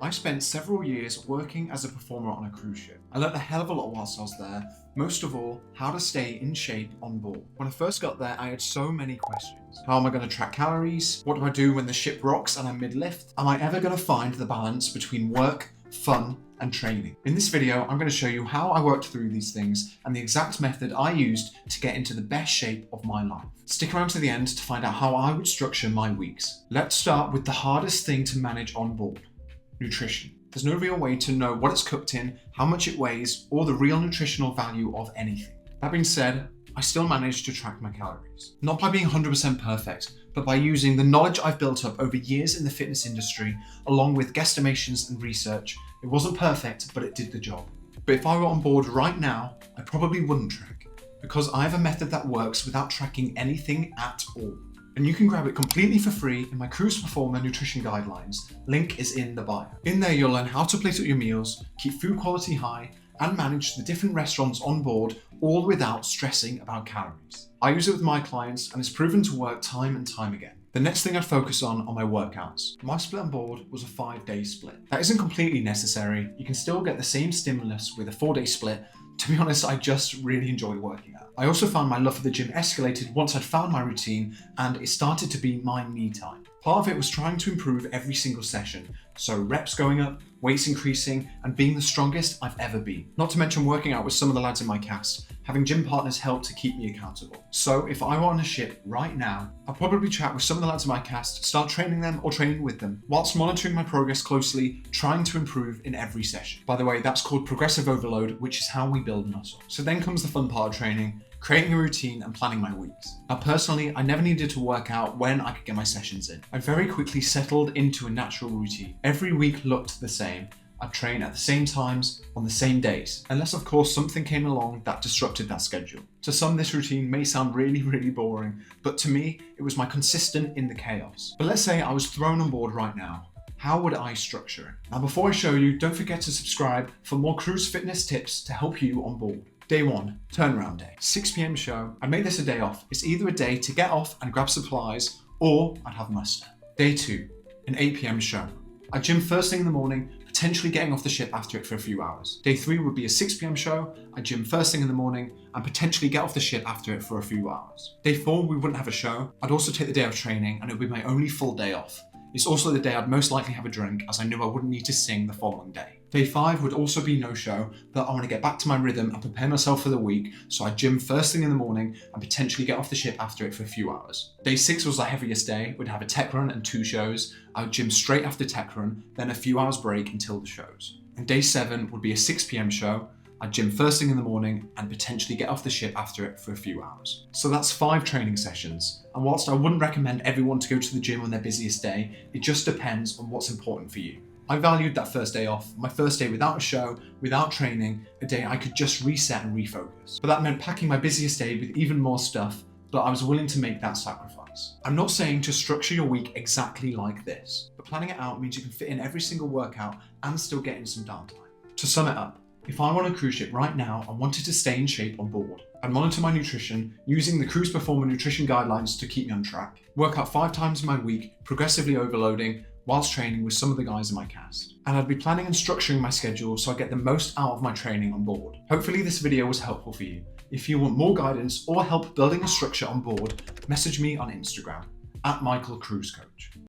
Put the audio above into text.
I spent several years working as a performer on a cruise ship. I learned a hell of a lot whilst I was there, most of all, how to stay in shape on board. When I first got there, I had so many questions. How am I going to track calories? What do I do when the ship rocks and I'm mid-lift? Am I ever going to find the balance between work, fun, and training? In this video, I'm going to show you how I worked through these things and the exact method I used to get into the best shape of my life. Stick around to the end to find out how I would structure my weeks. Let's start with the hardest thing to manage on board: nutrition. There's no real way to know what it's cooked in, how much it weighs, or the real nutritional value of anything. That being said, I still managed to track my calories. Not by being 100% perfect, but by using the knowledge I've built up over years in the fitness industry, along with guesstimations and research. It wasn't perfect, but it did the job. But if I were on board right now, I probably wouldn't track, because I have a method that works without tracking anything at all. And you can grab it completely for free in my Cruise Performer Nutrition Guidelines. Link is in the bio. In there, you'll learn how to plate up your meals, keep food quality high, and manage the different restaurants on board, all without stressing about calories. I use it with my clients, and it's proven to work time and time again. The next thing I'd focus on are my workouts. My split on board was a 5-day split. That isn't completely necessary. You can still get the same stimulus with a 4-day split. To be honest, I just really enjoy working out. I also found my love for the gym escalated once I'd found my routine and it started to be my me time. Part of it was trying to improve every single session, so reps going up, weights increasing, and being the strongest I've ever been. Not to mention working out with some of the lads in my cast. Having gym partners helped to keep me accountable. So if I were on a ship right now, I'd probably chat with some of the lads in my cast, start training them or training with them, whilst monitoring my progress closely, trying to improve in every session. By the way, that's called progressive overload, which is how we build muscle. So then comes the fun part of training, creating a routine and planning my weeks. Now personally, I never needed to work out when I could get my sessions in. I very quickly settled into a natural routine. Every week looked the same. I'd train at the same times, on the same days, unless of course something came along that disrupted that schedule. To some, this routine may sound really boring, but to me, it was my consistent in the chaos. But let's say I was thrown on board right now. How would I structure it? Now before I show you, don't forget to subscribe for more cruise fitness tips to help you on board. Day 1, turnaround day. 6 p.m. show. I made this a day off. It's either a day to get off and grab supplies, or I'd have muster. Day 2, an 8 p.m. show. I gym first thing in the morning, potentially getting off the ship after it for a few hours. Day 3 would be a 6 p.m. show. I gym first thing in the morning and potentially get off the ship after it for a few hours. Day 4, we wouldn't have a show. I'd also take the day of training and it would be my only full day off. It's also the day I'd most likely have a drink, as I knew I wouldn't need to sing the following day. Day 5 would also be no show, but I want to get back to my rhythm and prepare myself for the week, so I'd gym first thing in the morning and potentially get off the ship after it for a few hours. Day 6 was the heaviest day. We'd have a tech run and 2 shows. I would gym straight after tech run, then a few hours break until the shows. And day 7 would be a 6 p.m. show. I'd gym first thing in the morning and potentially get off the ship after it for a few hours. So that's 5 training sessions. And whilst I wouldn't recommend everyone to go to the gym on their busiest day, it just depends on what's important for you. I valued that first day off, my first day without a show, without training, a day I could just reset and refocus. But that meant packing my busiest day with even more stuff, but I was willing to make that sacrifice. I'm not saying to structure your week exactly like this, but planning it out means you can fit in every single workout and still get in some downtime. To sum it up, if I were on a cruise ship right now and wanted to stay in shape on board, I'd monitor my nutrition using the Cruise Performer Nutrition Guidelines to keep me on track, work out 5 times in my week, progressively overloading, whilst training with some of the guys in my cast. And I'd be planning and structuring my schedule so I get the most out of my training on board. Hopefully this video was helpful for you. If you want more guidance or help building a structure on board, message me on Instagram @MichaelCruiseCoach.